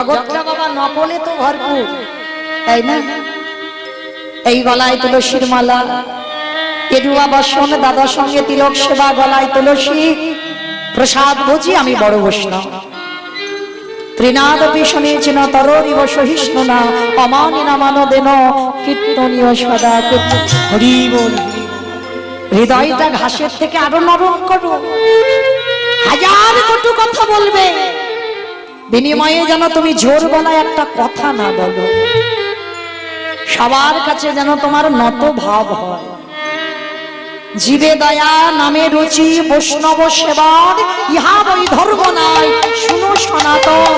জগৎটা বাবা নকলে তো ভরপুর, তাই না? এই গলায় তুলসীর মালা, পেটুয়া বসন, দাদার সঙ্গে তিলক সেবা, গলায় তুলসী, প্রসাদ বুঝি আমি বড় বৈষ্ণব। ত্রিনাদ পিছনে চিন তরিব সহিষ্ণু না, অমানি না মানদেন কীর্তনীয় সদা। হরি বল। হৃদয়টা ঘাসের থেকে আরো নরম করো, হাজার কটু কথা বলবে, বিনিময়ে যেন তুমি জোর গলায় একটা কথা না বলো। সবার কাছে যেন তোমার নত ভাব হয়। জীবে দয়া নামে রুচি, বৈষ্ণব সেবার ইহা বই ধর্ম নাই, শুনো সনাতন।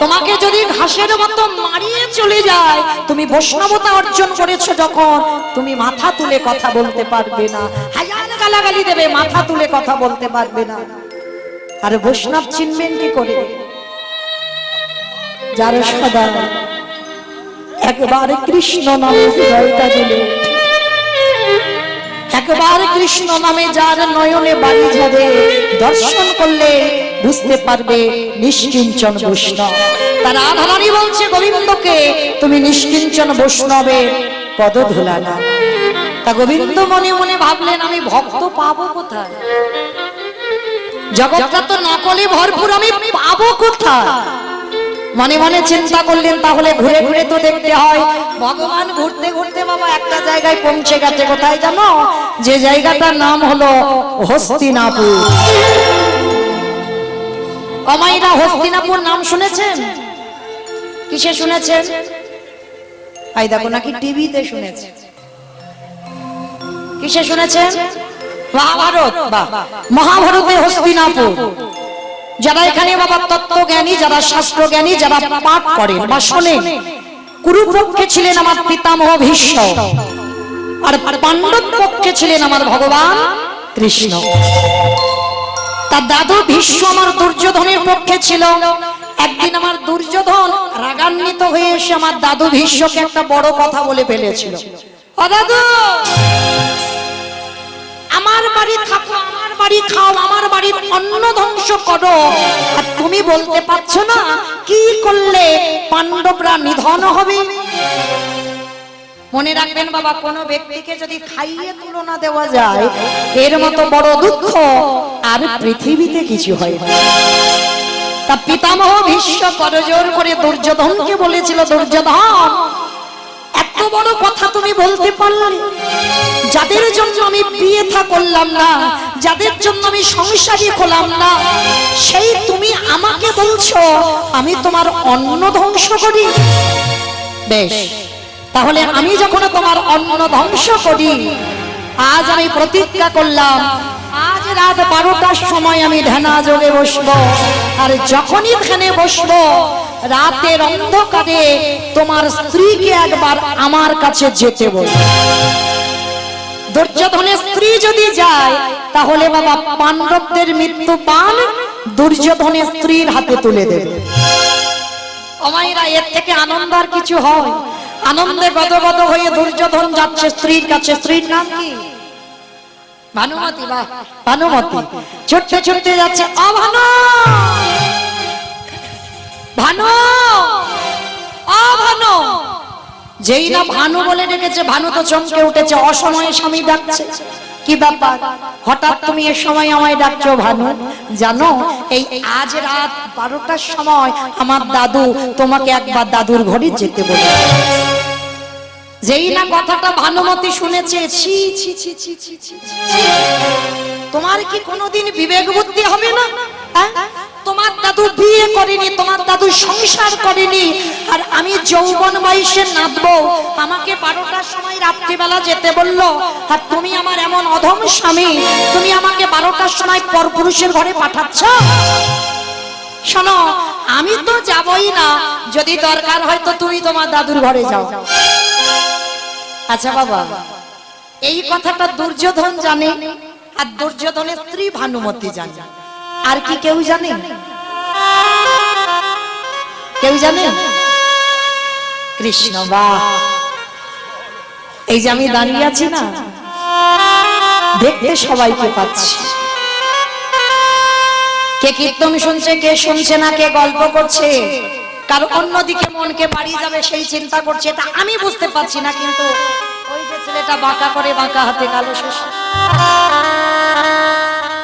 তোমাকে যদি ঘাসের মতো মারিয়ে চলে যায়, তুমি বৈষ্ণবতা অর্জন করেছো যখন, তুমি মাথা তুলে কথা বলতে পারবে না। হাজার গালাগালি দেবে, মাথা তুলে কথা বলতে পারবে না। আর বৈষ্ণব চিনবেন কি করে? যার সদা একবার কৃষ্ণ নামে হৃদয়টা দিলে, একবার কৃষ্ণ নামে যার নয়নে বাড়ি যাবে, দর্শন করলে বুঝতে পারবে নিষ্কিঞ্চন বৈষ্ণব। তার আধারানি বলছে গোবিন্দকে, তুমি নিষ্কিঞ্চন বৈষ্ণবের পদধূলা না। তা গোবিন্দ মনে মনে ভাবলেন, আমি ভক্ত পাবো কোথায়? জগৎটা তো নকলে ভরপুর, আমি পাবো কোথায়? মনে মনে চিন্তা করলেন, তাহলে ঘুরে ঘুরে তো দেখতে হয়। ভগবান ঘুরতে ঘুরতে বাবা একটা জায়গায় পৌঁছে গেছে। কোথায় জানো? যে জায়গাটার নাম হলো হস্তিনাপুর। অমাইরা হস্তিনাপুর নাম শুনেছেন? কিসে শুনেছেন? এই দেখো, নাকি টিভিতে শুনেছেন। কিসে শুনেছেন? মহাভারত। বা মহাভারতে হস্তিনাপুর। যারা এখানে বাবা তত্ত্বজ্ঞানী, যারা শাস্ত্র জ্ঞানী, যারা পাঠ করেন বা শোনেন, কুরুপক্ষে ছিলেন আমার পিতামহ ভীষ্ম, আর পাণ্ডব পক্ষে ছিলেন আমার ভগবান কৃষ্ণ। তার দাদু ভীষ্ম আমার দুর্যোধনের পক্ষে ছিল। একদিন আমার দুর্যোধন রাগান্বিত হয়ে এসে আমার দাদু ভীষ্মকে একটা বড় কথা বলে ফেলেছিল। ও দাদু, আমার বাড়ি থাকো, আমার বাড়ি খাও, আমার বাড়ির অন্ন ধ্বংস করো, আর তুমি বলতে পারছো না কি করলে পাণ্ডবরা নিধন হবে? মনে রাখবেন বাবা, কোন ব্যক্তিকে যদি খাইয়ে তুলনা দেওয়া যায়, এর মতো বড় দুঃখ আর পৃথিবীতে কিছু হয় না। তা পিতামহ ভীষ্ম করজোর করে দুর্যোধনকে বলেছিল, দুর্যোধন, এত বড় কথা তুমি বলতে পারলে? যাদের জন্য আমি বিয়ে থা করলাম না, যাদের জন্য আমি সংসারী হলাম না, সেই তুমি আমাকে বলছো আমি তোমার অন্ন ধ্বংস করি? বেশ, তাহলে আমি যখন তোমার অন্ন ধ্বংস করি, আজ আমি প্রতিজ্ঞা করলাম, আজ রাত 12টার সময় আমি ধ্যানা যোগে বসবো, আর যখনই ধ্যানে বসবো, রাতের অন্ধকারে তোমার স্ত্রীকে একবার আমার কাছে যেতে বলবো। দুর্যোধনের স্ত্রী যদি যায়, তাহলে বাবা পাণ্ডবদের মৃত্যু পান দুর্যোধনের স্ত্রীর হাতে তুলে দেবে। অমাইরা, এর থেকে আনন্দ আর কিছু হয়? আনন্দে গদগদ হয়ে দুর্যোধন যাচ্ছে স্ত্রীর কাছে। স্ত্রীর নাম কি? ভানুমতি। বা ভানুমতি ছুটতে ছুটতে যাচ্ছে। ও ভানু, ভানু, ও ভানু। যেই না ভানু বলে ডেকেছে, ভানু তো চমকে উঠেছে। অসময়ে স্বামী ডাকছে। কি ব্যাপার, হঠাৎ তুমি এ সময় আমায় ডাকছো ভানু? জানো, এই আজ রাত 12টার সময় আমার দাদু তোমাকে একবার দাদুর ঘরে যেতে বলে। যেই না কথাটা ভানুমতি শুনেছে, ছি ছি ছি ছি ছি ছি, তোমার কি কোনোদিন বিবেক বুদ্ধি হবে না? তোমার দাদু বিয়ে করেনি, তোমার দাদু সংসার করেনি, আর আমি যৌবন বয়সে নাচবো, আমাকে 12টার সময় রাত্রিবেলা যেতে বললো, আর তুমি আমার এমন অধম স্বামী, তুমি আমাকে 12টার সময় পরপুরুষের ঘরে পাঠাচ্ছ? শোনো, আমি তো যাবই না, যদি দরকার হয় তো তুমি তোমার দাদুর ঘরে যাও। আচ্ছা বাবা, এই কথাটা দুর্যোধন জানে, আর দুর্যোধনের স্ত্রী ভানুমতি জানে। আর কি কেউ জানে? কেউ জানে? কৃষ্ণ। বাহ, এই যে আমি দাঁড়িয়ে আছি না, দেখতে সবাইকে পাচ্ছি, কে কীর্তন শুনছে, কে শুনছে না, কে গল্প করছে, কার অন্যদিকে মনকে বাড়ি যাবে সেই চিন্তা করছে, এটা আমি বুঝতে পারছি না। কিন্তু ওই যে ছেলেটা বাঁকা করে বাঁকা হাতে কালো শশা,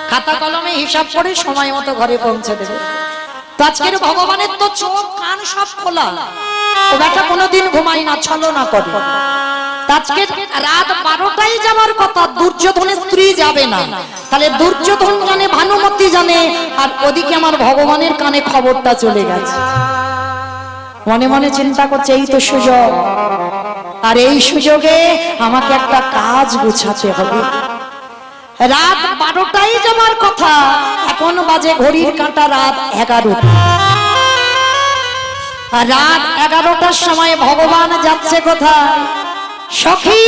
খাতা কলমে হিসাব করে সময় মতো ঘরে পৌঁছে দেবে। তো আজকের ভগবানের তো চোখ কান সব খোলা, ও ব্যাটা কোনোদিন ঘুমাই না, ছলনা করে। আজকে রাত 12টায় যাওয়ার কথা, দুর্যোধনের স্ত্রী যাবে না, তাহলে দুর্যোধন জানে, ভানুমতি জানে, আর ওদিকে আমার ভগবানের কানে খবরটা চলে গেছে। মনে মনে চিন্তা করছে এই তো সুযোগ, আর এই সুযোগে আমাকে একটা কাজ গুছাতে হবে। রাত 12টায় যাওয়ার কথা, এখন বাজে ঘড়ির কাঁটা রাত 11টা। আর রাত 11টার সময় ভগবান যাচ্ছে কোথায়? সখী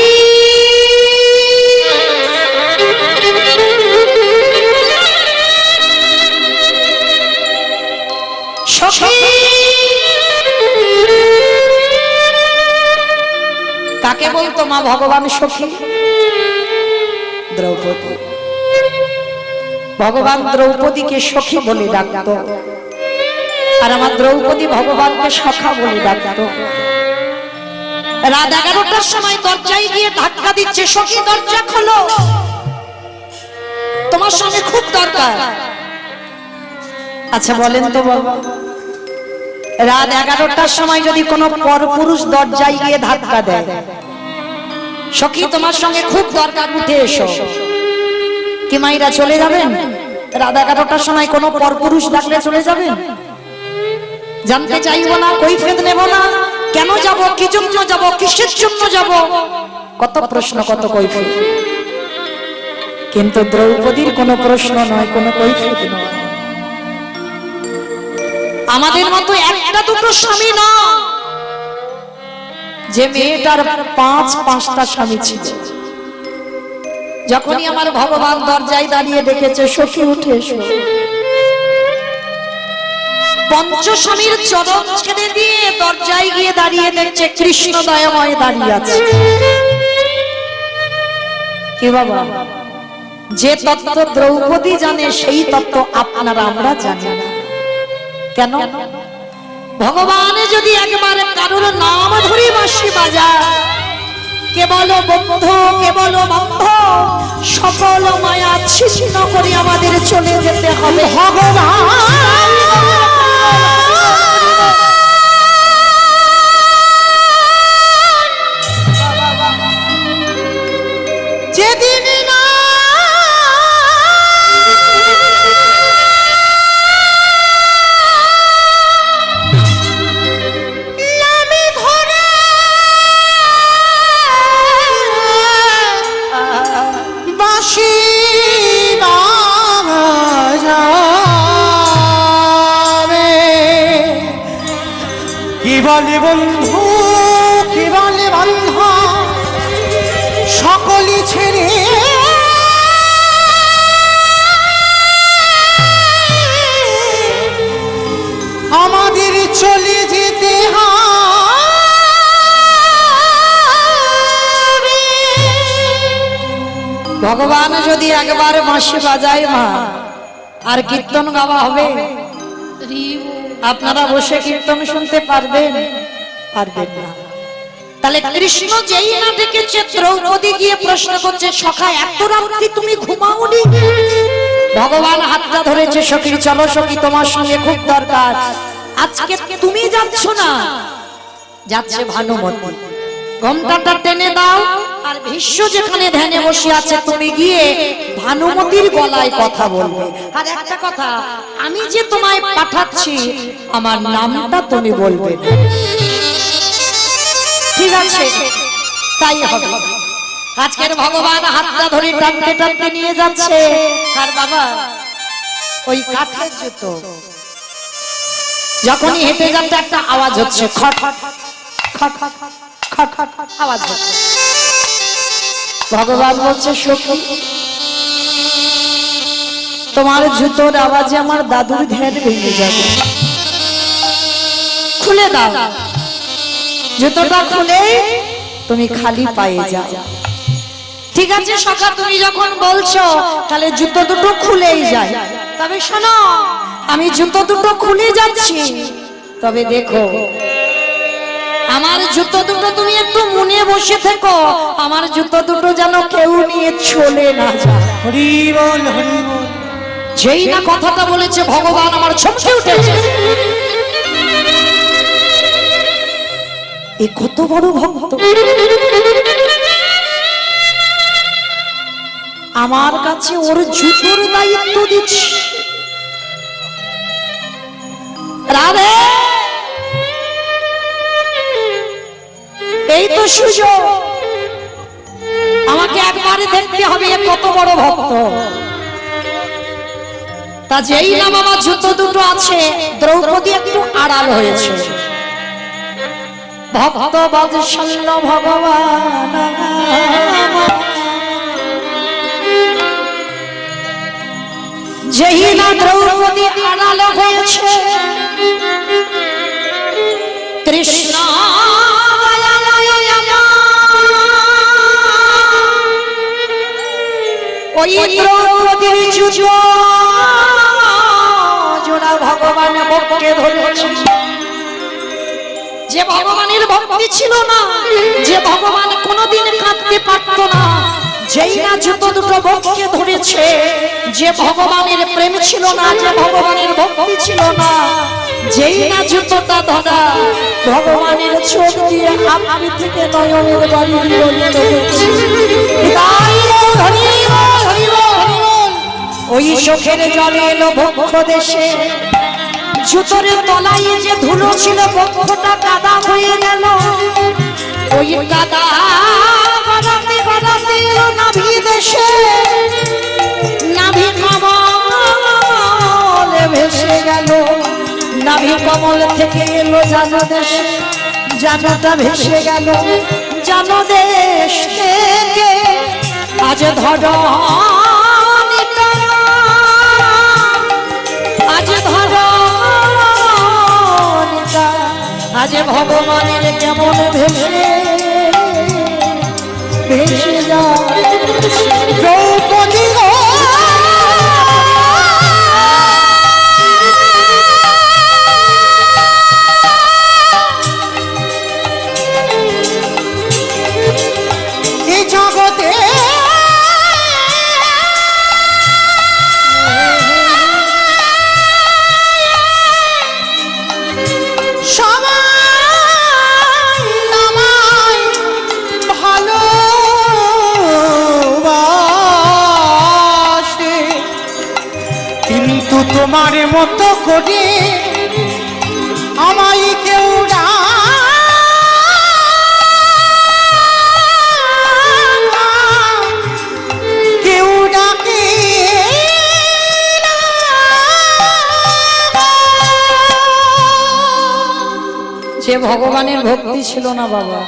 সখী কাকে বলতো মা ভগবান সখী? দ্রৌপদী। ভগবান দ্রৌপদীকে সখী বলে ডাকতো, আর আমার দ্রৌপদী ভগবানকে সখা বলে ডাকতো। রাত 11টার সময় দরজায় গিয়ে ধাক্কা দিচ্ছে, সখী দরজা খোলো, তোমার সঙ্গে খুব দরকার। আচ্ছা বলেন তো বাবা, রাত 11টার সময় যদি কোনো পরপুরুষ দরজায় গিয়ে ধাক্কা দেয়, সখী তোমার সঙ্গে খুব দরকার, উঠে এসো, কি মাইরা চলে যাবেন? রাত 11টার সময় কোনো পরপুরুষ ডাকলে চলে যাবেন? জানতে চাইবো না, কৈফিয়ত নেব না, কেন যাব, কি জন্য যাব, কিসের জন্য যাব, কত প্রশ্ন, কত কৈফিয়ত। কিন্তু দ্রৌপদীর কোনো প্রশ্ন নয়, কোনো কৈফিয়ত নয়। আমাদের মতো একটা দুটো স্বামী না, যে মেয়েটার 5-5টা স্বামী ছিল। যখনই আমার ভগবান দরজায় দাঁড়িয়ে ডেকেছে, সখী উঠে এসো, পঞ্চস্বামীর চরণ ছেড়ে দিয়ে দরজায় গিয়ে দাঁড়িয়ে দেখছে কৃষ্ণ দয়াময় দাঁড়িয়ে আছে। কি বাবা, যে তত্ত্ব দ্রৌপদী জানে সেই তত্ত্ব আপনারা আমরা জানি না। কেন? ভগবান যদি একবার কারোর নাম ধরে বাঁশি বাজায়, কেবল বন্ধু, কেবল বন্ধু, সকল মায়া ছিন্ন করে আমাদের চলে যেতে হবে। ভগবান যেদিন না বলে বন্ধু, কি বলে বন্ধু, সকলে ছেড়ে আমাদের চলে যেতে হবে। ভগবান যদি একবার বাঁশি বাজায় মা, আর কীর্তন গাওয়া হবে, আপনারা বসে কীর্তন শুনতে পারবেন? পারবেন না। তাহলে কৃষ্ণ যেই না ডেকেছে, দ্রৌপদী গিয়ে প্রশ্ন করছে, সখা এত রাত্রি তুমি ঘুমাওনি? ভগবান হাতটা ধরেছে, সখী চলো, সখী তোমার সঙ্গে খুব দরকার। আজকে তুমি যাচ্ছ না, যাচ্ছে ভানুমতি, ঘোমটাটা টেনে দাও, আর ভীষ্ম যেখানে ধ্যানে বসে আছে তুমি গিয়ে ভানুমতির গলায় কথা বলবে। আর একটা কথা, আমি যে তোমায় পাঠাচ্ছি আমার নামটা তুমি বলবে না, ঠিক আছে? তাই হবে। আজকের ভগবান হাতটা ধরে টানতে টানতে নিয়ে যাচ্ছে, আর বাবা ওই কাঠের জুতো যখনই হেঁটে যাচ্ছে একটা আওয়াজ হচ্ছে, খট খট খট খট খট খট আওয়াজ হচ্ছে। ভগবান বলছে, সখী তোমার জুতোর আওয়াজে আমার দাদুর ধ্যান ভেঙে যাবে, খুলে দাও, জুতোটা খুলে তুমি খালি পায়ে যাও। ঠিক আছে সখা, তুমি যখন বলছো তাহলে জুতো দুটো খুলেই যায়। তবে শোনো, আমি জুতো দুটো খুলে যাচ্ছি, তবে দেখো আমার জুতো দুটো তুমি একটু মনে বসে থেকো, আমার জুতো দুটো যেন কেউ নিয়ে চলে না যায়। হরি বল হরি বল। যেই না কথাটা বলেছে ভগবান আমার চমকে উঠেছে। এ কত বড় ভক্ত, আমার কাছে ওর জুতোর দায়িত্ব দিচ্ছে। রাধে, এই তো সুযোগ, আমাকে একবারে দেখতে হবে এ কত বড় ভক্ত। তা যেই নাম আমার জুতো দুটো আছে, দ্রৌপদী একটু আড়াল হয়েছে। ভক্ত বাৎসল্য ভগবান, যেই না দ্রৌপদী আড়াল হয়েছে, কৃষ্ণ ওই দ্রৌপদীর জুতো জোড়া ভগবান বক্ষে ধরেছে। যে ভগবানের ভক্তি ছিল না, যে ভগবান কোনোদিন কাঁদতে পারত না, যেই না জুতো দুটো বক্ষে ধরেছে, যে ভগবানের প্রেম ছিল না, যে ভগবানের ভক্তি ছিল না, যেই না জুতোটা ধরা, ভগবানের চোখ দিয়ে আপনি থেকে নয়নের বাড়ি ওই চোখের জলে এলো বক্ষ দেশে। জুতোর তলায় যে ধুলো ছিল বক্ষটা কাদা হয়ে গেল। ওই কাদা গড়াতে গড়াতে এলো নাভি দেশে, নাভি কমলে ভেসে গেল। নাভি কমল থেকে এলো জানো দেশে, জানোটা ভেসে গেল। জানো দেশ থেকে আজ ধর, আজ ধর, আজ ভগবানের কেমন ভেসে ভেসে যায় দ্রৌপদী গো। এই জগতে তোমার মতো করে আমায় কেউ কেউ ডাকে যে ভগবানের ভক্তি ছিল না বাবা,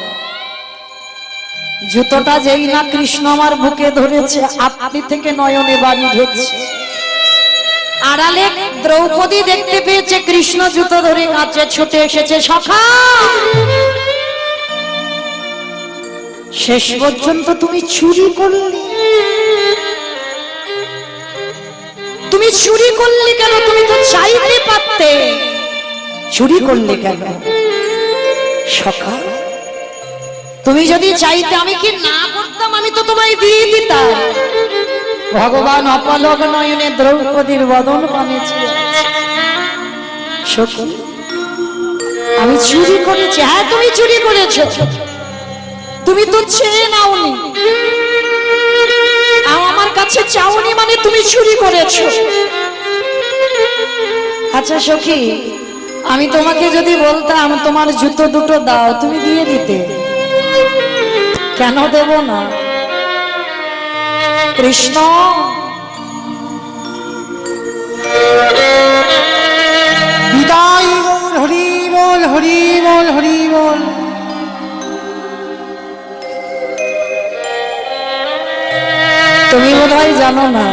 জুতোটা যেই না কৃষ্ণ আমার বুকে ধরেছে, আপনি থেকে নয়নে বাড়ি ধরছে। আড়ালে দ্রৌপদী দেখতে পেয়েছে কৃষ্ণ জুতো ধরে কাছে ছুটে এসেছে। সখা, শেষ পর্যন্ত তুমি চুরি করলে, তুমি চুরি করলে কেন? তুমি তো চাইতে পারতে, চুরি করলে কেন? সখা, তুমি যদি চাইতে আমি কি না করতাম? আমি তো তোমায় দিয়ে দিতাম। ভগবান অপলক নয়নে দ্রৌপদীর বদন পানে চেয়ে আছে। সখী, আমি চুরি করেছি? হ্যাঁ, তুমি চুরি করেছো। তুমি তো চেয়ে নাওনি, আমার কাছে চাওনি, মানে তুমি চুরি করেছো। আচ্ছা সখী, আমি তোমাকে যদি বলতাম তোমার জুতো দুটো দাও, তুমি দিয়ে দিতে? কেন দেব না? কৃষ্ণ বিদায় বল হরি বল হরি বল হরি বল। তুমি বোধহয় জানো না,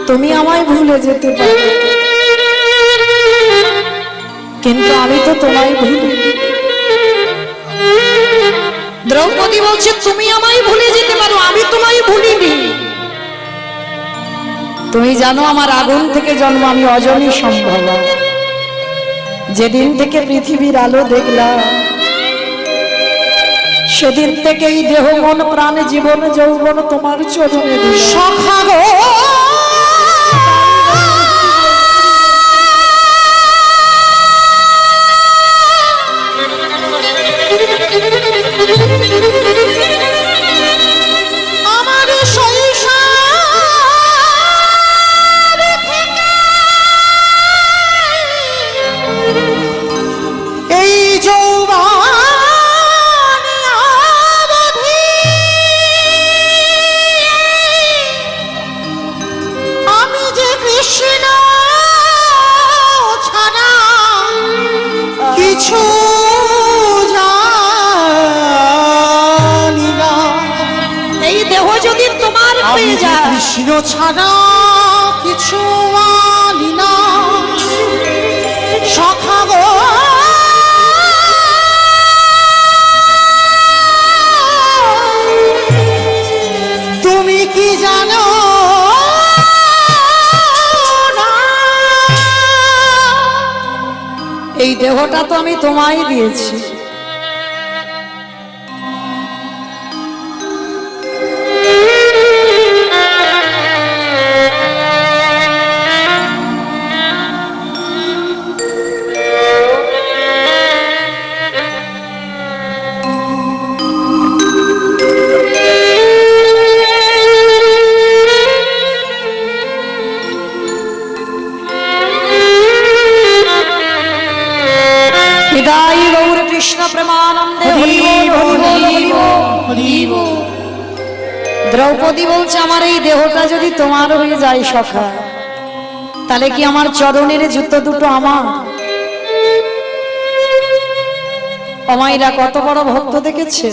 তুমি আমায় ভুলে যেতে পারো, কিন্তু আমি তো তোমায় ভুলি। দ্রৌপদী বলছে তুমি আমায় ভুলে যেতে পারো, আমি তোমায় ভুলিনি। তুমি জানো আমার আগুন থেকে জন্ম, আমি অজনী সম্ভবা। যেদিন থেকে পৃথিবীর আলো দেখলাম সেদিন থেকেই দেহ মন প্রাণ জীবন যৌবন তোমার চরণে দিলাম। সখা গো আমার শৈশব থেকে এই যৌবন অবধি আমি যে কৃষ্ণ ছাড়া কিছু জানি না। এই দেহ যদি তোমার আমি হয়ে যে যায়, কৃষ্ণ ছাড়া কিছু জানি না। সখা গো তুমি কি জানো না? এই দেহটা তো আমি তোমায় দিয়েছি। নিতাই গৌর কৃষ্ণ প্রেমানন্দে হরি বল, হরি বল, হরি বল, হরি বল। দ্রৌপদী বলছে আমার এই দেহটা যদি তোমার হয়ে যায় সখা, তাহলে কি আমার চরণের জুতো দুটো আমার? অমাইরা কত বড় ভক্ত দেখেছে।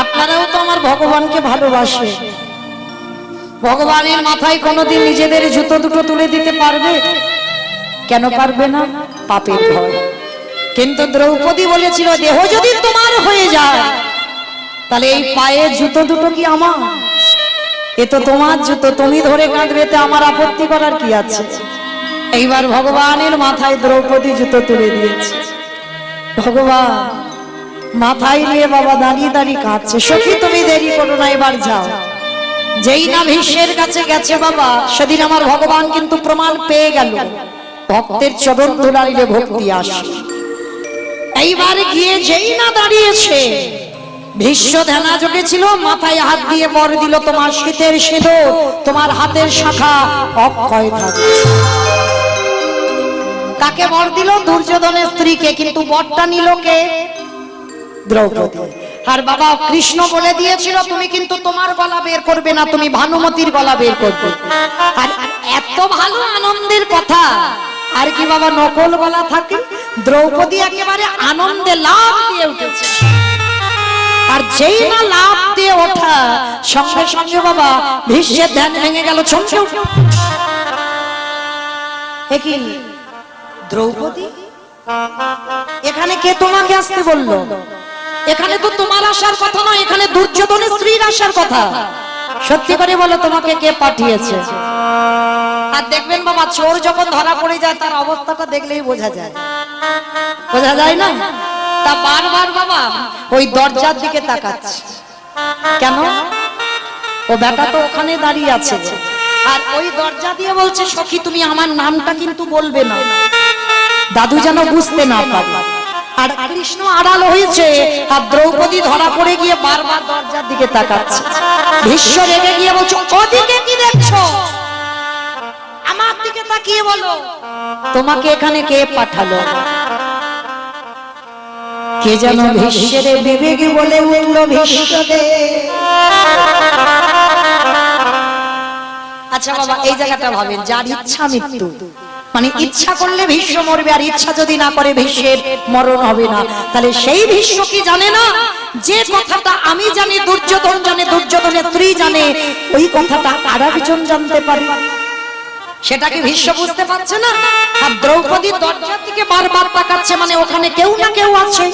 আপনারাও তো আমার ভগবানকে ভালোবাসে। ভগবানের মাথায় কোনোদিন নিজেদের জুতো দুটো তুলে দিতে পারবে? কেন পারবে না? পাপের ভয়। কিন্তু দ্রৌপদী বলেছিল দেহ যদি তোমার হয়ে যায় তাহলে এই পায়ের জুতো দুটো কি আমার? এ তো তোমার জুতো, তুমি ধরে কাঁদবে, তে আমার আপত্তি করার কি আছে? এইবার ভগবানের মাথায় দ্রৌপদী জুতো তুলে দিয়েছে। ভগবান মাথায় নিয়ে বাবা দাঁড়িয়ে দাঁড়িয়ে কাঁদছে। সখী তুমি দেরি করো না, এবার যাও। যেই না ভীষ্মের কাছে গেছে বাবা, সেদিন আমার ভগবান কিন্তু প্রমাণ পেয়ে গেল ভক্তের চরণ ধুলাইলে ভক্তি আসে। এইবার গিয়ে যেই না দাঁড়িয়েছে, ভীষ্ম ধ্যানা যোগে ছিল, মাথায় হাত দিয়ে বর দিল তোমার শীতের সিঁদুর, তোমার হাতের শাখা অক্ষয় থাকবে। কাকে বর দিল? দুর্যোধনের স্ত্রীকে। কিন্তু বরটা নিল কে? দ্রৌপদী। আর বাবা কৃষ্ণ বলে দিয়েছিল তুমি কিন্তু তোমার গলা বের করবে না, তুমি ভানুমতির গলা বের করবে। আর এত ভালো আনন্দের কথা, আর কি বাবা নকল গলা থাকে? দ্রৌপদী একেবারে আনন্দে লাফ দিয়ে উঠেছে। আর যেই না লাফ দিয়ে ওঠা, সঙ্গে সঙ্গে বাবা ভীষ্মের ধ্যান ভেঙে গেল, চমকে উঠল। কি দ্রৌপদী, এখানে কে তোমাকে আসতে বললো? এখানে তো তোমার আসার কথা নয়, এখানে দুর্যোধনের স্ত্রীর আসার কথা। সত্যি করে বলো তোমাকে কে পাঠিয়েছে? আর দেখবেন বাবা চোর যখন ধরা পড়ে যায় তার অবস্থাটা দেখলেই বোঝা যায়। বোঝা যায় না? তা বারবার বাবা ওই দরজার দিকে তাকাচ্ছে কেন? ও বেটা তো ওখানে দাঁড়িয়ে আছে, আর ওই দরজা দিয়ে বলছে সখী তুমি আমার নামটা কিন্তু বলবে না, দাদু যেন বুঝতে না পারে। আর কৃষ্ণ আড়াল হয়েছে, আর দ্রৌপদী ধরা পড়ে গিয়ে বারবার দরজার দিকে তাকাচ্ছে। ভীষ্ম রেগে গিয়ে বলছে ওদিকে কি দেখছো? আমার দিকে তাকিয়ে বলো তোমাকে এখানে কে পাঠালো? কে যেন ভীষ্মের বিবেকী বলে উঠল ভীষ্মদে। আচ্ছা বাবা এই জায়গাটা ভাবেন, যার ইচ্ছা মৃত্যু, মানে ইচ্ছা করলে ভীষ্ম মরবে, আর ইচ্ছা যদি না করে ভীষ্মের মরণ হবে না, তাহলে সেই ভীষ্ম কি জানে না যে কথাটা আমি জানি, দুর্যোধন জানে, দুর্যোধনের স্ত্রী জানে, ওই কথাটা আরেকজন জানতে পারে? সেটাকে ভীষ্ম বুঝতে পারছে না। আর দ্রৌপদী দরজার দিকে বারবার তাকাচ্ছে, মানে ওখানে কেউ না কেউ আছে।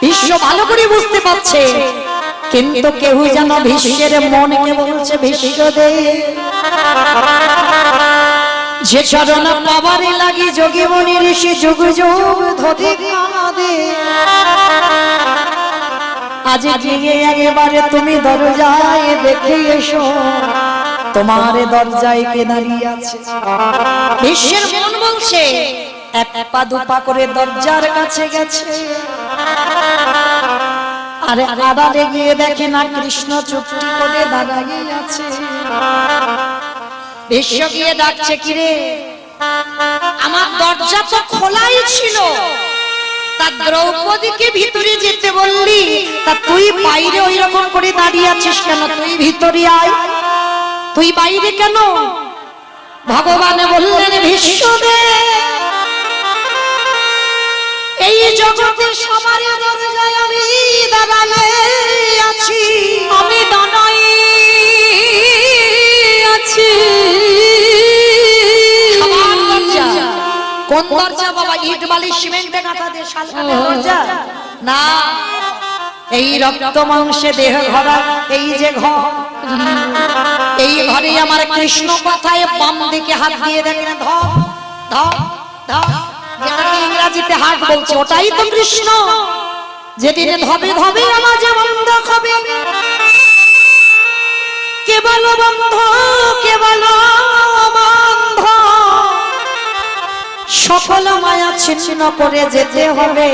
ভীষ্ম ভালো করে বুঝতে পারছে, কিন্তু কেউ যেন ভীষ্মের মনকে বলছে, ভীষ্মদেব যে চরণ পাবারে লাগি যোগী মনি ঋষি যুগ যুগ ধরে কাঁদে, আজ গিয়ে একেবারে তুমি দরজায় দেখে এসো, তোমার দরজায় কে দাঁড়িয়ে আছে। ভীষ্মের মন বলছে, এক পা দুপা করে দরজার কাছে গেছে, আরে আড়ালে গিয়ে দেখে না কৃষ্ণ চুপটি করে দাঁড়িয়ে আছে। ভীষ্ম গিয়ে ডাকছে, কিরে আমার দরজা তো খোলাই ছিল, তা দ্রৌপদীকে ভিতরে যেতে বললি, তা তুই বাইরে ওই রকম করে দাঁড়িয়ে আছিস কেন? তুই ভিতরে আয়, তুই বাইরে কেন? ভগবান বললেন, ভীষ্মদেব এই জগতে সবার দরজায় আমি দাঁড়ায়ে আছি, আমি দাঁড়াই আছি। কোন দরজা বাবা? ইট বালি সিমেন্টে গাঁথা দিয়ে শালকাঠের দরজা না, এই রক্ত মাংসে দেহ ভরা এই যে ঘর, এই ঘরে আমার কৃষ্ণ কথায় বাম দিকে হাত দিয়ে দেখেন, ধপ ধপ ধপ, যেটাকে ইংরেজিতে হার্ট বলছে, ওটাই তো কৃষ্ণ। যেদিনে ধবে ধবে আমার যে বন্ধ হবে, কেবল বন্ধ কেবল বন্ধ, সকল মায়া ছিন্ন করে যেতে হবে।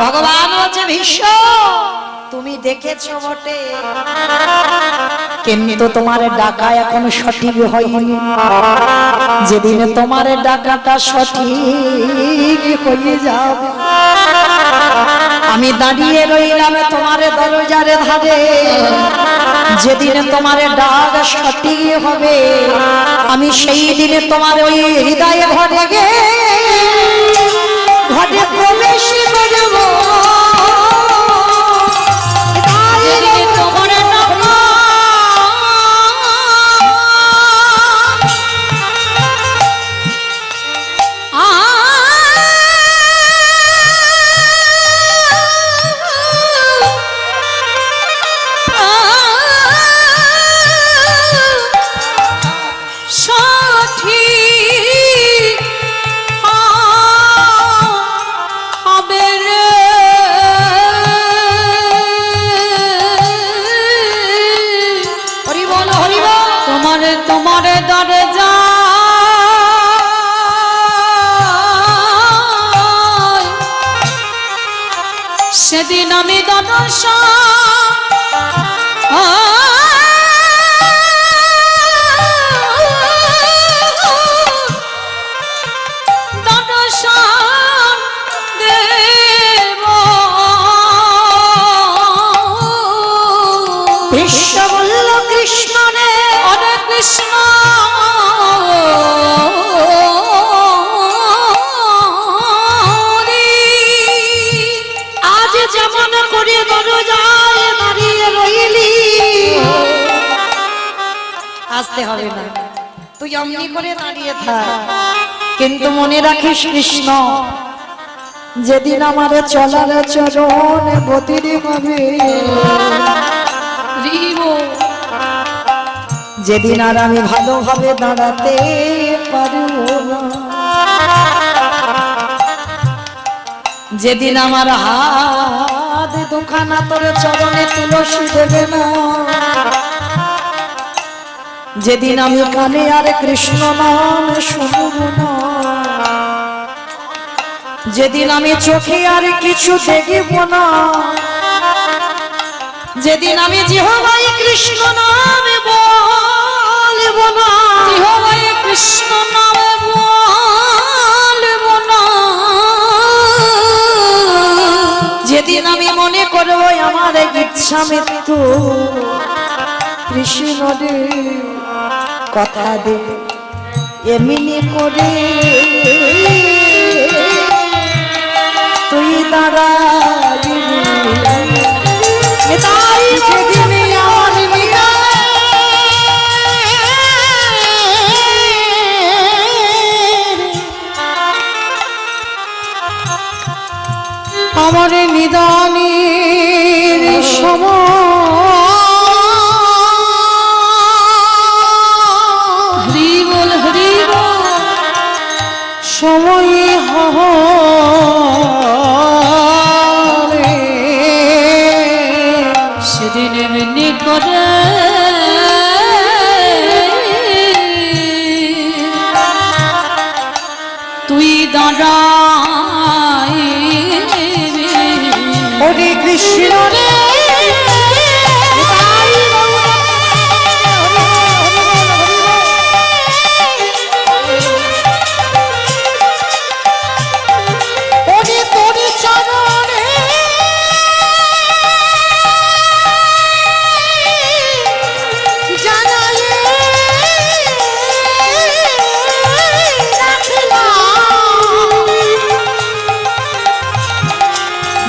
ভগবান হচ্ছে ভীষ্ম, তুমি দেখেছো বটে, কিন্তু তোমার ডাকা এখন সঠিক হয়নি। যেদিন তোমার ডাকাটা সঠিক হয়ে যাবে, আমি দাঁড়িয়ে রইলাম তোমার দরজার ধারে। যেদিন তোমার ডাক সঠিক হবে, আমি সেই দিনে তোমার ওই হৃদয়ে ঘরে গে ঘরে প্রবেশ করব। সেদিন আমি দনশ দেব। ভীষ্ম বলল, কৃষ্ণ রে, অরে কৃষ্ণ যেমন করে দরজায় দাঁড়িয়ে রইলি, আসতে হবে না, তুই অমনি করে দাঁড়িয়ে থাক, কিন্তু মনে রাখিস কৃষ্ণ, যেদিন আমার চলার চরণ গতিরে হবে, যেদিন আর আমি ভালোভাবে দাঁড়াতে পারবো না, যেদিন আমার হাত দুখানা তোর চরণে তুলসী দেবে না, যেদিন আমি কানে আর কৃষ্ণ নাম শুনব না, যেদিন আমি চোখে আর কিছু দেখব না, যেদিন আমি জিহ্বায় কৃষ্ণ নামে বলব না, জিহ্বায় কৃষ্ণ নামে বলব না, যেদিন আমি মনে করব আমার ইচ্ছা মৃত্যু, কৃষ্ণ রে কথা দে এমনি করে তুই দাঁড়াবি, তাই সেদিন আমার আমার নিদানের হরি বল সময় হবে সেদিন এমনি করে তুই দাঁড়াই হরে কৃষ্ণ রে ওরে তোর চরণে জানাই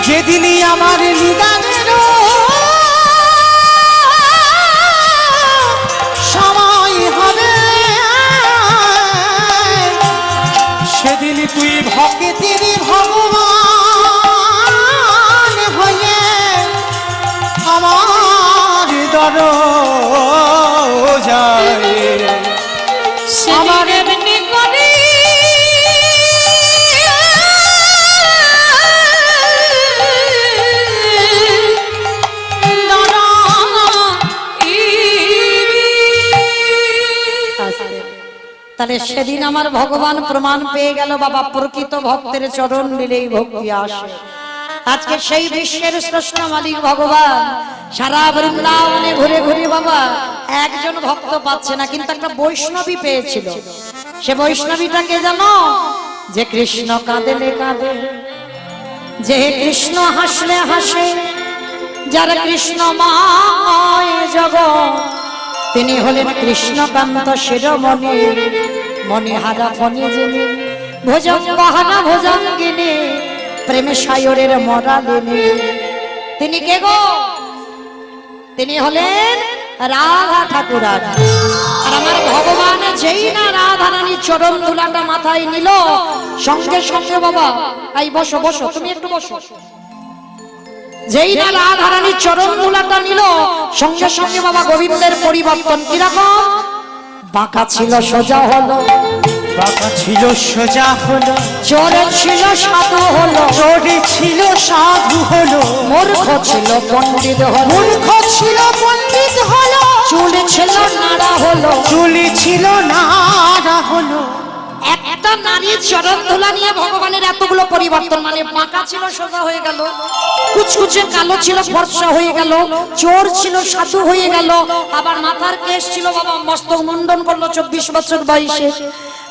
যেদিনই আমার নিদানের সময় হবে সেদিন তুই ভক্তের ভগবান হয়ে আমার দরজায় আমার এমনি করে তাহলে সেদিন আমার ভগবান প্রমাণ পেয়ে গেল বাবা প্রকৃত ভক্তের চরণ নিলেই ভক্তি আসে। আজকে সেই বিশ্বের স্রষ্টা মালিক ভগবান সারা বৃন্দাবনে ঘুরে ঘুরে বাবা একজন ভক্ত পাচ্ছে না, কিন্তু একটা বৈষ্ণবী পেয়েছিল। সে বৈষ্ণবীটাকে জানো, যে কৃষ্ণ কাঁদেলে কাঁদে, যে কৃষ্ণ হাসলে হাসে, যার কৃষ্ণময় জগৎ, তিনি হলেন কৃষ্ণকান্ত শিরোমণি, মণিহারা ফণি যিনি, ভুজঙ্গহারা ভুজঙ্গিনী, প্রেমে সায়রের মরালিনী। তিনি কে গো? তিনি হলেন রাধা ঠাকুরানী। আর আমার ভগবান যেই না রাধা রানীর চরণ ধুলাটা মাথায় নিল, সঙ্গে সঙ্গে বাবা, এই বসো বসো, তুমি একটু বসো। যেই না রাধা রানীর চরণ ধুলাটা নিল, সঙ্গে সঙ্গে বাবা গোবিন্দের পরিবর্তন কিরকম? বাঁকা ছিল সোজা হলো, বাঁকা ছিল সোজা হলো, চোরে ছিল সাধু হলো, চোরে ছিল সাধু হলো, মূর্খ ছিল পণ্ডিত হলো, মূর্খ ছিল পণ্ডিত হলো, চুল ছিল নাড়া হলো। চুলি ছিল নাড়া হলো। একটা নারীর চরণ ধুলা নিয়ে ভগবানের এতগুলো পরিবর্তন, মানে বাঁকা ছিল সোজা হয়ে গেল, কুচকুচে কালো ছিল ফর্সা হয়ে গেল, চোর ছিল সাধু হয়ে গেল, আবার মাথার কেশ ছিল বাবা মস্তক মুন্ডন করলো 24 বছর বয়সে।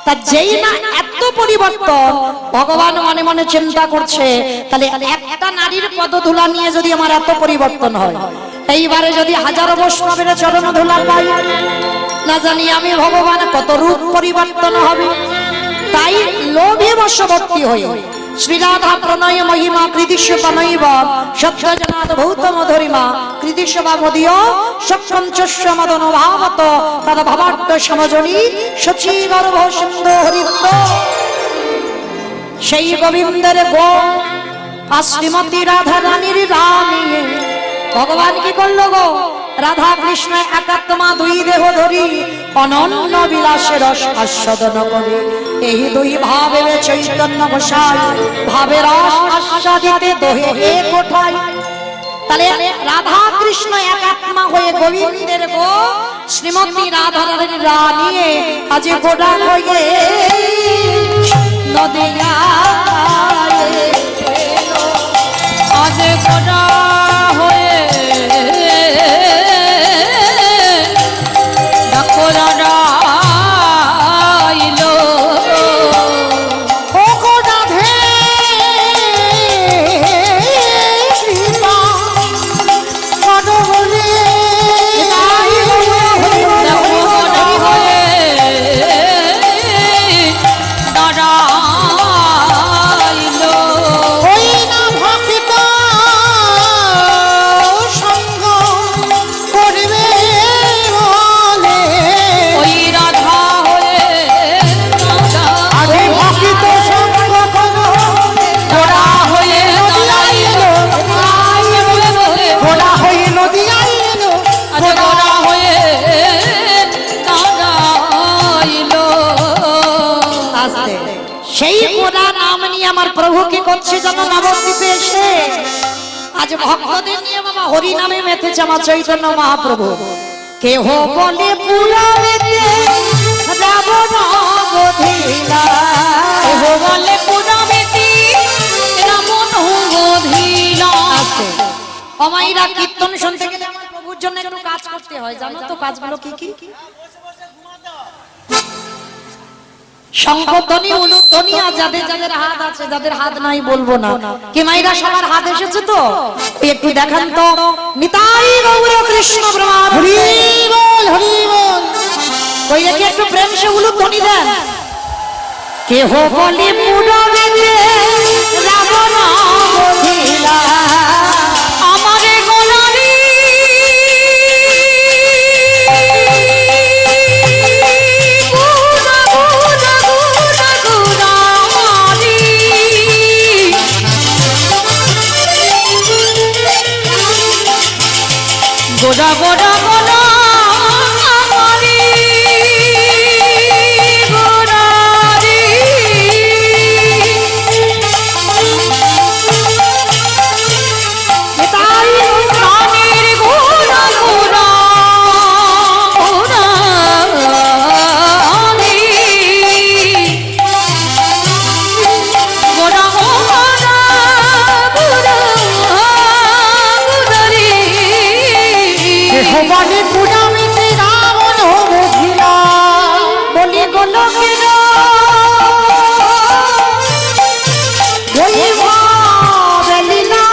তা যেই না এত পরিবর্তন, ভগবান মনে মনে চিন্তা করছে, তাহলে একটা নারীর পদধূলা নিয়ে যদি আমার এত পরিবর্তন হয়, এইবারে যদি হাজারো বৈষ্ণবের চরণ ধুলা পাই, না জানি আমি ভগবান কত রূপ পরিবর্তন হবে। তাই লোভে বশবর্তী হয়ে শ্রীরাধা প্রণয় মহিমা কৃতিস্ব তনৈব সত্যজনাদ ভূত মধুরিমা কৃতিস্ব মদীয় সক্ষঞ্চস্য মদন ভাবত তদ ভবার্থ সমজনী সচিগর্ভ সিন্ধু হরিত্ব। সেই গোবিন্দের গো আর শ্রীমতী রাধা রানীর রানী ভগবান কি করলো গো? রাধা কৃষ্ণ একাত্মা দুই দেহ ধরি অনন্য বিলাসের রস আস্বাদন করে, এই দুই ভাবে চৈতন্য গোসাই ভাবের রস আস্বাদিতে দোহে এক ওঠায়। তাহলে রাধা কৃষ্ণ একাত্মা হয়ে গোবিন্দের গো শ্রীমতী রাধা রানীর রানী আজ গোড়া হয়ে নদিয়া আজ গোড়া হয়ে ডাকরাইলো ও গো রাধে কৃপা করো বলে দাঁড়াইলো ওই না ভক্ত আস্তে সেই গোড়া নাম নিয়ে আমার প্রভু কি করছে জানো নবদ্বীপে এসে আজ ভক্তদের নিয়ে বাবা হরি নামে মেতেছে আমার চৈতন্য মহাপ্রভু কেহ বলে পুরাণেতে রাবণ বধিলা কেহ বলে পুরাণেতে রাবণ বধিলা। আস্তে অমাইরা কীর্তন শুনতে গেলে আমার প্রভুর জন্য একটু কাজ করতে হয় জানো তো কাজগুলো কি কি শঙ্খধ্বনি উলুধ্বনি আর যাদের যাদের হাত আছে যাদের হাত নাই বলবো না কি মাইরা সবার হাত এসেছে তো ওই একটু দেখান তো নিতাই গৌর কৃষ্ণ প্রমাণ হরি বল হরি বল। ওই কি একটু প্রেম সে উলুধ্বনি দেন কেহ বলে পুরবেতে রাবণ বধিলা আমারে গোলারি গুড়া গুড়া গুড়া গুড়ারি গোড়া গোড়া গোড়া আমারি গোড়ারি নিতাই প্রাণের গোড়া গোড়া গোড়ারি গোড়া গোড়া গোড়া গোড়ারি কেহ বলে পুরাণেতে রাবণ বধিলা বলি গোলকের বলিব বেলিনা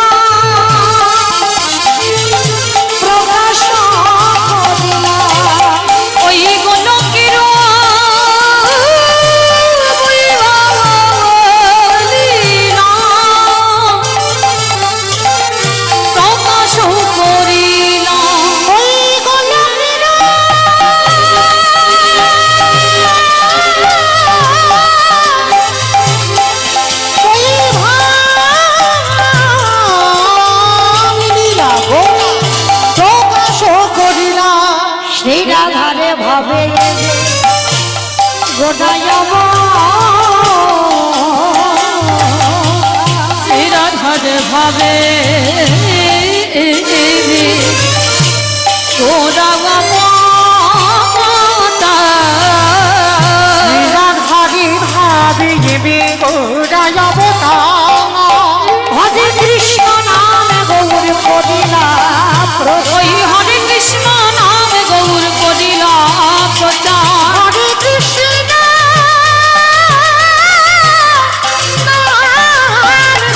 প্রকাশ করিলা ওই গোলকের বলিলা প্রকাশ করিলা ওই গোলকের ভাঙিলা গো প্রকাশ করিলা সেই রাধারে ভাবে গোটাইব রাধার ভাবে গোরা রাধারি ভাবি গেবে গোড়ায় অবতার হরে কৃষ্ণ নামে গৌর করিলা ওই হরে কৃষ্ণ নাম গৌর করিলা প্রচার হরে কৃষ্ণ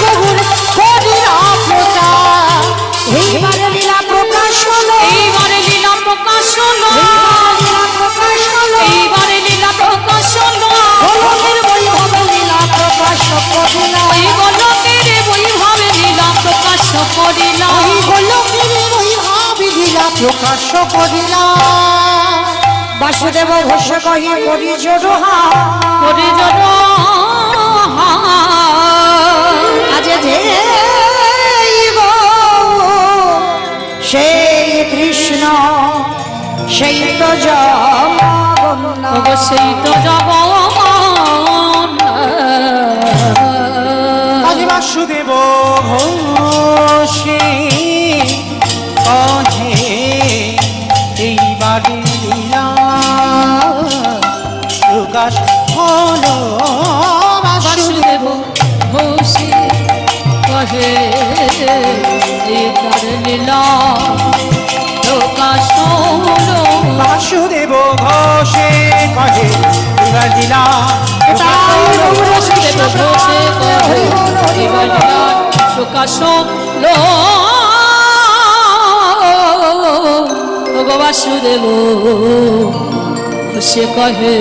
গৌর করিলা প্রচার এইবারে লীলা প্রকাশ হলো এইবারে লীলা প্রকাশ হলো লীলা প্রকাশ হলো এইবারে লীলা প্রকাশ হলো গোলকের বৈভবে লীলা প্রকাশ করিলা ওই গোলকের বৈভবে লীলা প্রকাশ করিলা গোলকের বৈভাবি লীলা প্রকাশ করিলা বাসুদেব ঘোষ কহি করি জোড়হা করে জড় আজ যে সেই কৃষ্ণ সেই তো জগন্নাথ অবশ্যই তো যাব আজ বাসুদেব ঘোষে অধে এইবারে লীলা প্রকাশ হলো বাসুদেব ঘোষে কহে তার লীলা প্রকাশ হলো বাসুদেব ঘোষে কহে এবার লীলা বাসুদেব ঘোষে কহে এবার লীলা প্রকাশ হলো বাসুদেব ঘোষে কহে